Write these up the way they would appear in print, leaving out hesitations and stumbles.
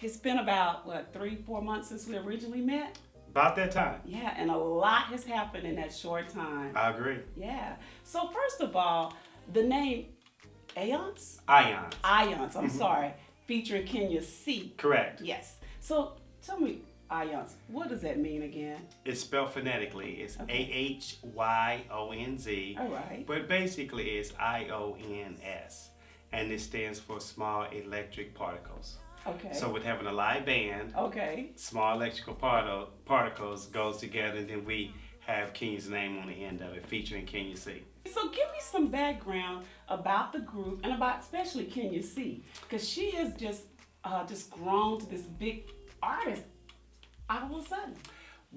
It's been about, what, 3, 4 months since we originally met? About that time. Yeah, and a lot has happened in that short time. I agree. Yeah. So first of all, the name Ions? Ions. Ions, I'm sorry. Featuring Kenya C. Correct. Yes. So tell me, Ions, what does that mean again? It's spelled phonetically. It's Okay. AHYONZ. All right. But basically it's IONS. And it stands for small electric particles. Okay. So with having a live band, Okay. small electrical particles goes together, and then we have Kenya's name on the end of it, featuring Kenya C. So give me some background about the group and about especially Kenya C, because she has just grown to this big artist all of a sudden.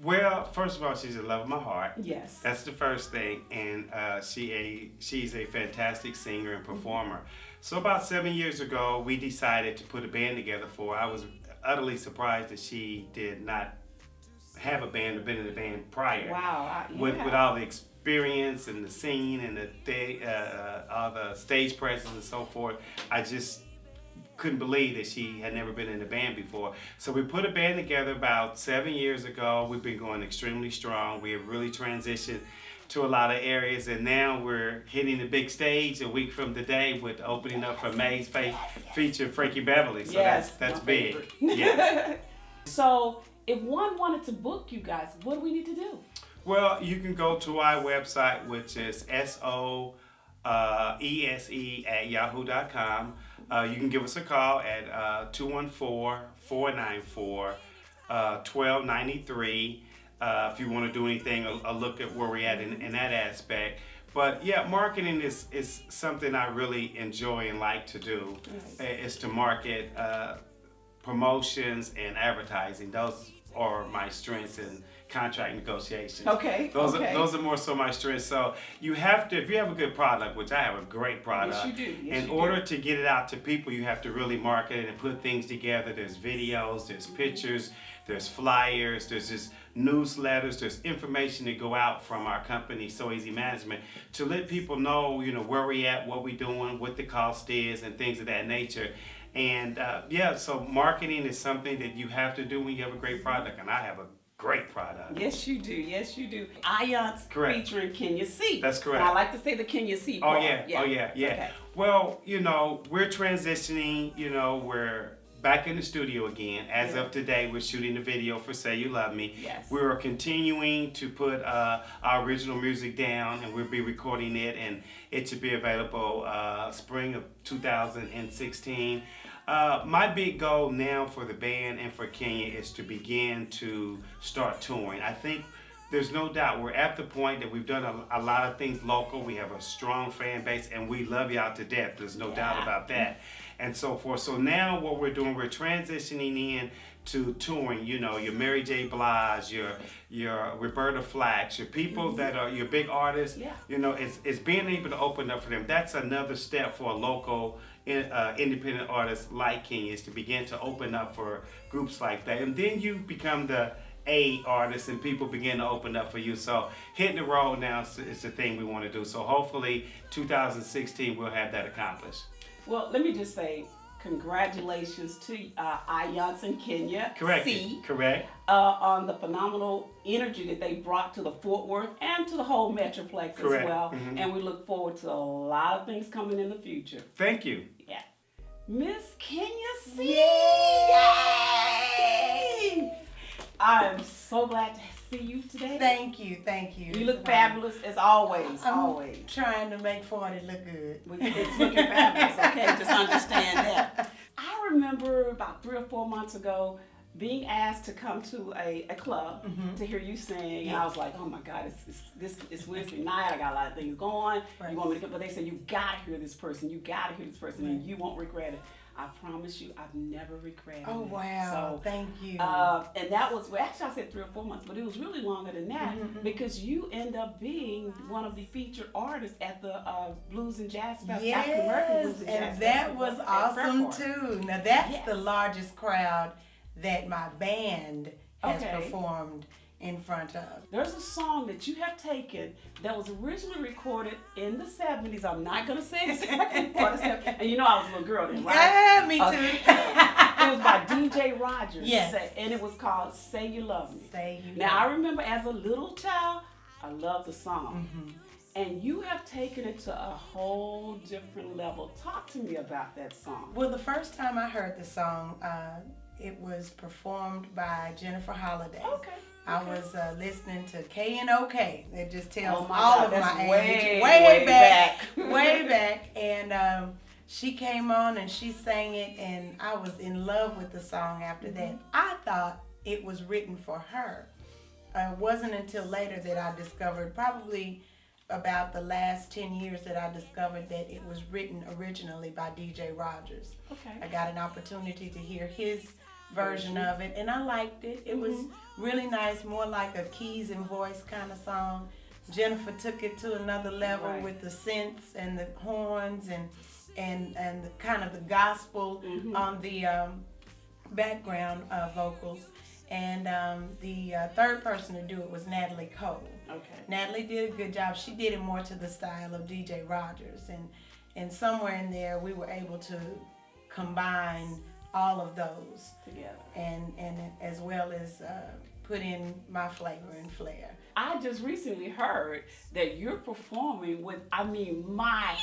Well, first of all, she's a love of my heart. Yes. That's the first thing, and she's a fantastic singer and performer. So about 7 years ago, we decided to put a band together for her. I was utterly surprised that she did not have a band or been in a band prior. Wow. With all the experience and the scene and all the stage presence and so forth, I just couldn't believe that she had never been in a band before. So we put a band together about 7 years ago. We've been going extremely strong. We have really transitioned to a lot of areas, and now we're hitting the big stage a week from today with opening up for May's feature Frankie Beverly. So that's my big. favorite. Yes. So if one wanted to book you guys, what do we need to do? Well, you can go to our website, which is soese@yahoo.com. You can give us a call at 214-494-1293 if you want to do anything, a look at where we're at in that aspect. But yeah, marketing is something I really enjoy and like to do. Right. Is to market promotions and advertising. Those are my strengths in contract negotiations. Okay. Those okay. are more so my strengths. So you have to, if you have a good product, which I have a great product, Yes, you do. Yes, in you order do. to get it out to people, you have to really market it and put things together. There's videos, there's pictures, there's flyers, there's just newsletters, there's information that go out from our company, So Easy Management, to let people know, where we at, what we doing, what the cost is, and things of that nature. And so marketing is something that you have to do when you have a great product, and I have a great product. Yes, you do. Yes, you do. Ions Correct. featuring Kenya C. That's correct. And I like to say the Kenya C Oh part. yeah. Okay. Well, we're transitioning, we're back in the studio again. As of today, we're shooting the video for Say You Love Me. Yes. We are continuing to put our original music down, and we'll be recording it, and it should be available spring of 2016. My big goal now for the band and for Kenya is to begin to start touring. I think there's no doubt we're at the point that we've done a lot of things local. We have a strong fan base, and we love y'all to death. There's no doubt about that, and so forth. So now what we're doing, we're transitioning in to touring. Your Mary J. Blige, your Roberta Flack, your people that are your big artists. Yeah. It's being able to open up for them. That's another step for a local independent artist like Kenya, is to begin to open up for groups like that, and then you become the A artist, and people begin to open up for you. So hitting the road now is the thing we want to do. So hopefully 2016 we'll have that accomplished. Well, let me just say congratulations to Ions and Kenya C. Correct. On the phenomenal energy that they brought to the Fort Worth and to the whole Metroplex Correct. as well. Mhm. And we look forward to a lot of things coming in the future. Thank you. Yeah. Miss Kenya C. Yay! I'm so glad to see you today. Thank you. You look fabulous as always. Always. Trying to make 40 look good. It's looking fabulous, okay? Just understand that. I remember about 3 or 4 months ago being asked to come to a club to hear you sing. And I was like, oh my God, it's Wednesday night. I got a lot of things going. Right. You want me to come? But they said, you gotta hear this person. You gotta hear this person, and you won't regret it. I promise you, I've never regretted it. Oh, wow. So, thank you. and that was, well, actually I said 3 or 4 months, but it was really longer than that because you end up being one of the featured artists at the Blues and Jazz Festival, African American Blues and Jazz and that Festival was at awesome Fairport. too. Now that's Yes. the largest crowd that my band has Okay. performed in front of. There's a song that you have taken that was originally recorded in the 70s. I'm not going to say exactly what it's, and I was a little girl then, right? Yeah, me too. Okay. It was by DJ Rogers. Yes. And it was called Say You Love Me. Say You Now, Love I remember as a little child, I loved the song. Mm-hmm. And you have taken it to a whole different level. Talk to me about that song. Well, the first time I heard the song, it was performed by Jennifer Holliday. Okay. I was listening to KNOK. That just tells Oh my all God, of that's my age. way back. way back. And she came on and she sang it, and I was in love with the song after that. I thought it was written for her. It wasn't until later that I discovered, probably about the last 10 years, that I discovered that it was written originally by DJ Rogers. Okay. I got an opportunity to hear his version of it, and I liked it. It was really nice, more like a keys and voice kind of song. Jennifer took it to another level with the synths and the horns and the kind of the gospel on the background vocals. And the third person to do it was Natalie Cole. Okay. Natalie did a good job. She did it more to the style of DJ Rogers, and somewhere in there we were able to combine all of those Together. and as well as put in my flavor and flair. I just recently heard that you're performing with, my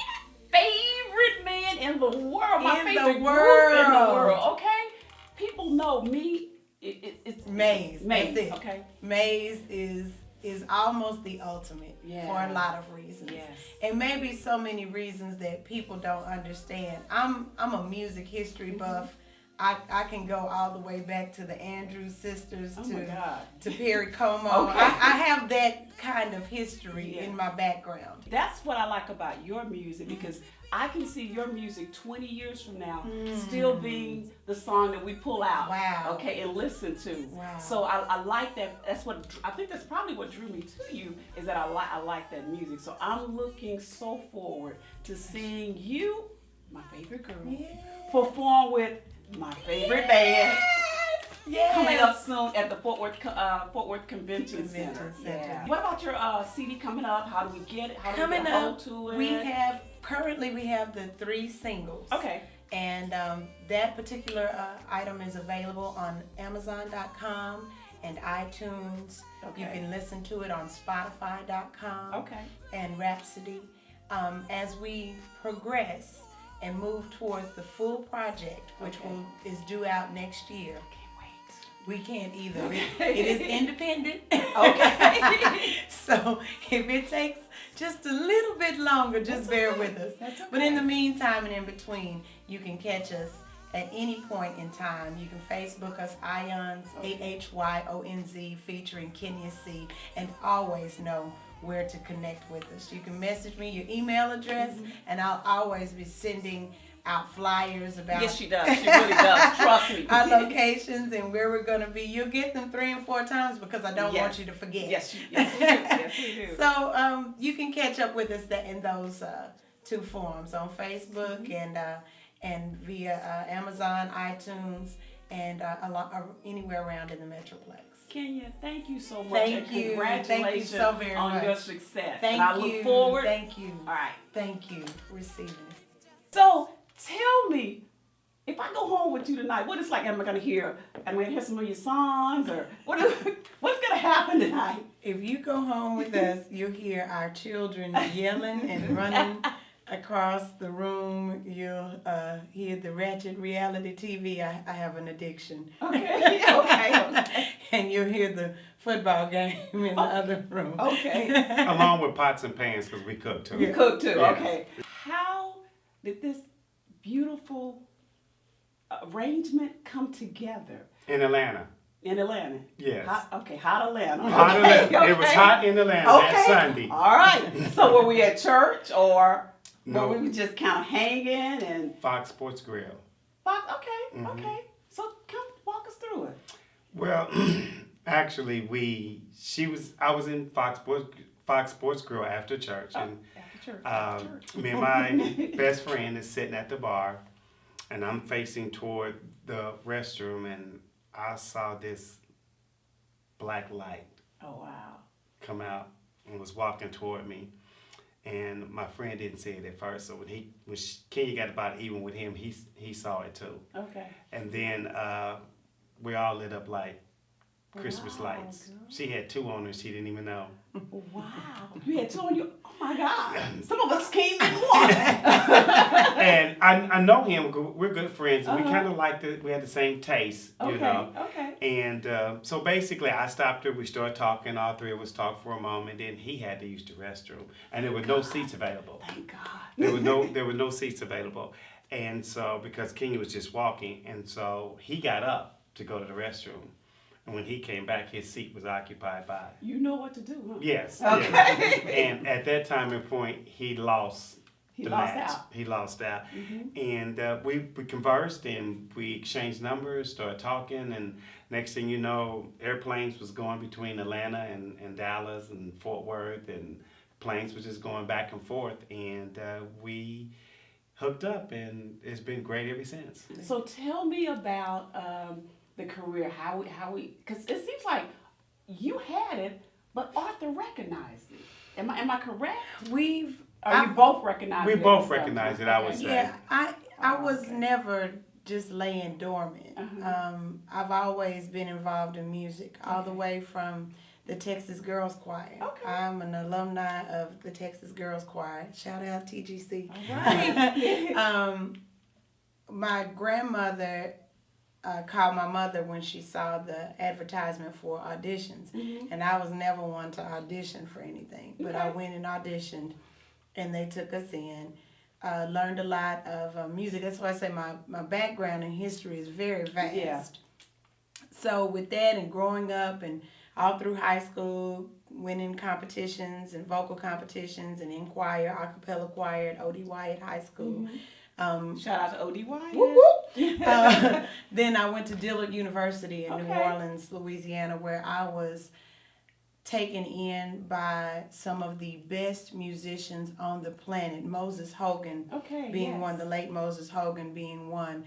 favorite man in the world. My favorite group in the world. Okay? People know me. It's Maze. Maze. That's it. Okay. Maze is almost the ultimate for a lot of reasons. Yes. And maybe so many reasons that people don't understand. I'm a music history buff. I can go all the way back to the Andrews Sisters to Perry Como. Okay. I have that kind of history in my background. That's what I like about your music, because I can see your music 20 years from now still being the song that we pull out, okay, and listen to. Wow. So I like that. I think that's probably what drew me to you, is that I like that music. So I'm looking so forward to seeing you, my favorite girl, perform with my favorite band. Yes. Coming up soon at the Fort Worth Convention Center. Yeah. What about your CD coming up? How do we get it? How do we Coming get hold up, to it? we have the 3 singles. Okay. And that particular item is available on Amazon.com and iTunes. Okay. You can listen to it on Spotify.com. Okay. And Rhapsody. As we progress and move towards the full project, which is due out next year. We can't either. Okay. It is independent. Okay. So if it takes just a little bit longer, just bear with us. That's okay. But in the meantime and in between, you can catch us at any point in time. You can Facebook us, Ions, AHYONZ, featuring Kenya C, and always know where to connect with us. You can message me your email address, and I'll always be sending out flyers about. Yes, she does. She really does. Trust me. Our locations and where we're going to be. You'll get them 3 and 4 times because I don't want you to forget. Yes, we do. Yes, we do. So you can catch up with us in those 2 forms, on Facebook and via Amazon, iTunes, and anywhere around in the Metroplex. Kenya, thank you so much. Thank and you. Congratulations Thank you so very on much. your success. Thank and I you. look forward. Thank you. All right. Thank you. Receiving it. So tell me, if I go home with you tonight, what is like? Am I gonna hear some of your songs, or what's gonna happen tonight? If you go home with us, you'll hear our children yelling and running across the room. You'll hear the ratchet reality TV. I have an addiction. Okay. Okay. And you'll hear the football game in the other room. Okay. Along with pots and pans, because we cook too. You cook too. Yeah. Okay. How did this beautiful arrangement come together In Atlanta. in Atlanta? Yes. Hot Atlanta. Hot Okay, Atlanta. It was okay. hot in Atlanta that Sunday. All right. So were we at church, or No. were we just kind of hanging and? Fox Sports Grill. Okay. Okay. So come walk us through it. Well, actually, I was in Fox Sports Grill after church, and After church. me and my best friend is sitting at the bar, and I'm facing toward the restroom, and I saw this black light Oh wow. come out and was walking toward me. And my friend didn't see it at first, so when Kenya got about even with him, he saw it too. Okay. And then we all lit up like Christmas lights. Girl. She had 2 on her, she didn't even know. Wow. You had 2 on you. Oh my God. Some of us came in one. And I know him. We're good friends, and we kind of liked it. We had the same taste, you know. Okay. And so basically, I stopped her. We started talking. All 3 of us talked for a moment. Then he had to use the restroom, and there were no seats available. Thank God. There were no seats available, and so because Kenya was just walking, and so he got up to go to the restroom, and when he came back, his seat was occupied by. You know what to do, huh? Yes. Okay. Yes. And at that time and point, he lost. He The lost match. out. He lost out. Mm-hmm. And we conversed and we exchanged numbers, started talking, and next thing you know, airplanes was going between Atlanta and Dallas and Fort Worth, and planes were just going back and forth, and we hooked up, and it's been great ever since. So tell me about the career, how we, because it seems like you had it, but Arthur recognized it. Am I correct? You both recognized We it? both recognized it, I would say. Yeah, I was okay. never just laying dormant. Uh-huh. I've always been involved in music, all the way from the Texas Girls Choir. Okay. I'm an alumni of the Texas Girls Choir. Shout out TGC. All right. My grandmother called my mother when she saw the advertisement for auditions, and I was never one to audition for anything, but I Okay. went and auditioned, and they took us in. Learned a lot of music. That's why I say my background in history is very vast. Yeah. So with that and growing up and all through high school, winning competitions and vocal competitions and in choir, a cappella choir at O.D. Wyatt High School. Shout out to O.D. Wyatt. Whoop, whoop. Then I went to Dillard University in New Okay. Orleans, Louisiana, where I was taken in by some of the best musicians on the planet. Moses Hogan Okay. being yes. one, the late Moses Hogan being one,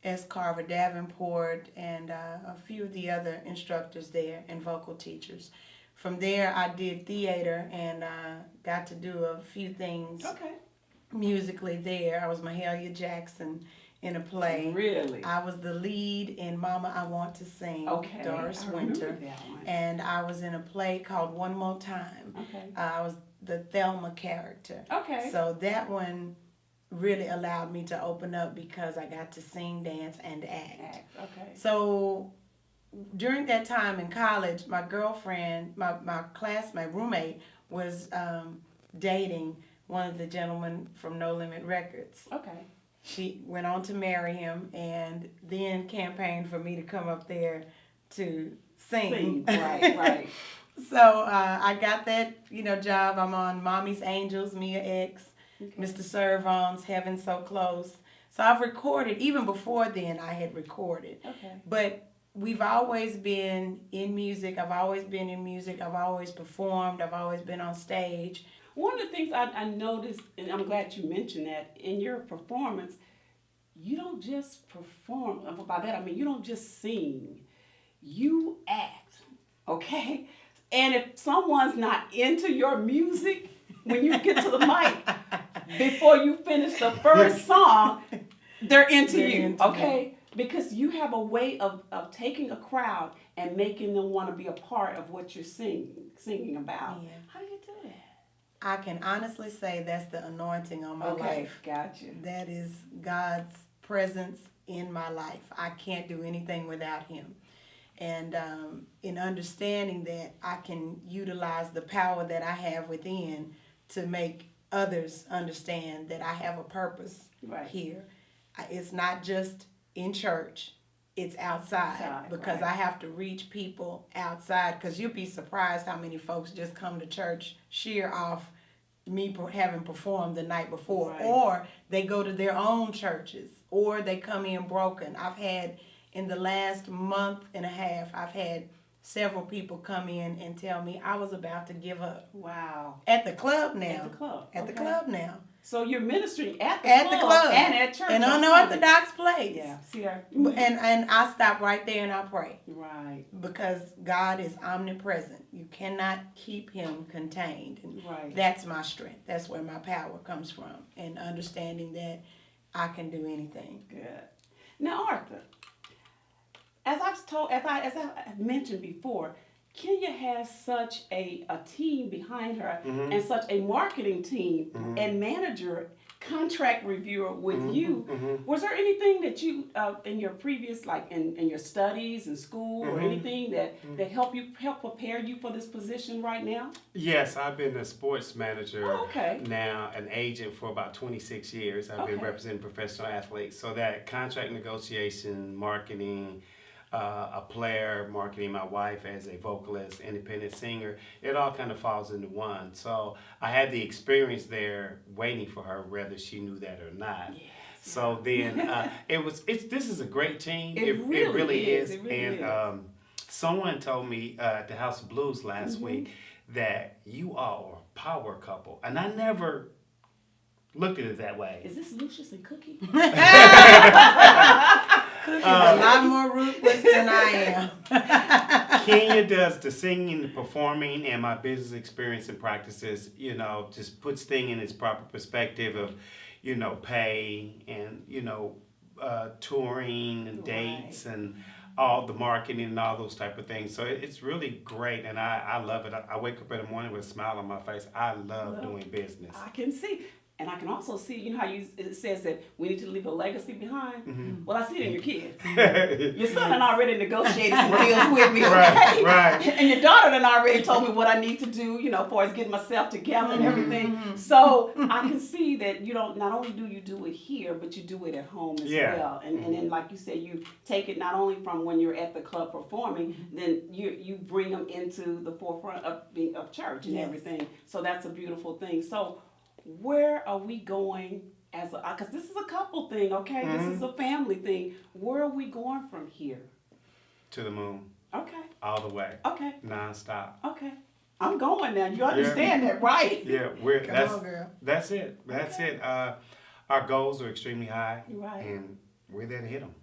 S. Carver Davenport, and a few of the other instructors there and vocal teachers. From there, I did theater and got to do a few things Okay. musically there. I was Mahalia Jackson in a play. Really? I was the lead in Mama, I Want to Sing, Okay. Doris I remember Winter. that one. And I was in a play called One More Time. Okay. I was the Thelma character. Okay. So that one really allowed me to open up because I got to sing, dance, and act. Okay. So during that time in college, my girlfriend, my roommate was dating one of the gentlemen from No Limit Records. Okay. She went on to marry him and then campaigned for me to come up there to sing. Right. So I got that, job. I'm on Mommy's Angels, Mia X, Okay. Mr. Servon's Heaven So Close. So I've recorded, even before then I had recorded. Okay. But we've always been in music. I've always been in music. I've always performed. I've always been on stage. One of the things I noticed, and I'm glad you mentioned that, in your performance, you don't just perform. By that I mean you don't just sing, you act, okay? And if someone's not into your music, when you get to the mic, before you finish the first song, they're into you, okay? Because you have a way of taking a crowd and making them want to be a part of what you're singing about. Yeah. How do you do that? I can honestly say that's the anointing on my life. Gotcha. That is God's presence in my life. I can't do anything without Him. And in understanding that, I can utilize the power that I have within to make others understand that I have a purpose here. It's not just in church. It's outside because I have to reach people outside, because you'll be surprised how many folks just come to church sheer off me having performed the night before, or they go to their own churches, or they come in broken. I've had, in the last month and a half, I've had several people come in and tell me I was about to give up. Wow. At the club now. At the club. At the club now. So you're ministering at the At the club. and at church. An on unorthodox place. Yeah. See there. And I stop right there and I pray. Right. Because God is omnipresent. You cannot keep him contained. And Right. that's my strength. That's where my power comes from. And understanding that I can do anything. Good. Now, Arthur, as I mentioned before, Kenya has such a team behind her and such a marketing team and manager, contract reviewer with you. Was there anything that you, in your previous, like in your studies in school or anything that help prepare you for this position right now? Yes, I've been a sports manager okay. now, an agent for about 26 years. I've been representing professional athletes. So that contract negotiation, marketing, a player, marketing my wife as a vocalist, independent singer, it all kind of falls into one. So I had the experience there waiting for her, whether she knew that or not. Yes. So then this is a great team. It really is. It really and is. Someone told me at the House of Blues last week that you are a power couple. And I never looked at it that way. Is this Lucius and Cookie? Cookie's a lot more ruthless than I am. Kenya does the singing, the performing, and my business experience and practices, just puts things in its proper perspective of, pay and, touring and dates and all the marketing and all those type of things. So it's really great, and I love it. I wake up in the morning with a smile on my face. I love doing business. I can see. And I can also see, how it says that we need to leave a legacy behind. Well, I see it in your kids. Your son done already negotiated some deals with me, okay? Right. And your daughter done already told me what I need to do, as far as getting myself together and everything. So I can see that not only do you do it here, but you do it at home as well. And then, like you said, you take it not only from when you're at the club performing, then you bring them into the forefront of church and everything. So that's a beautiful thing. So where are we going because this is a couple thing, okay? This is a family thing. Where are we going from here? To the moon. Okay. All the way. Okay. Non-stop. Okay. I'm going now. You understand that, right? Yeah, Come on, girl. That's it. That's it. Our goals are extremely high. Right. And we're there to hit them.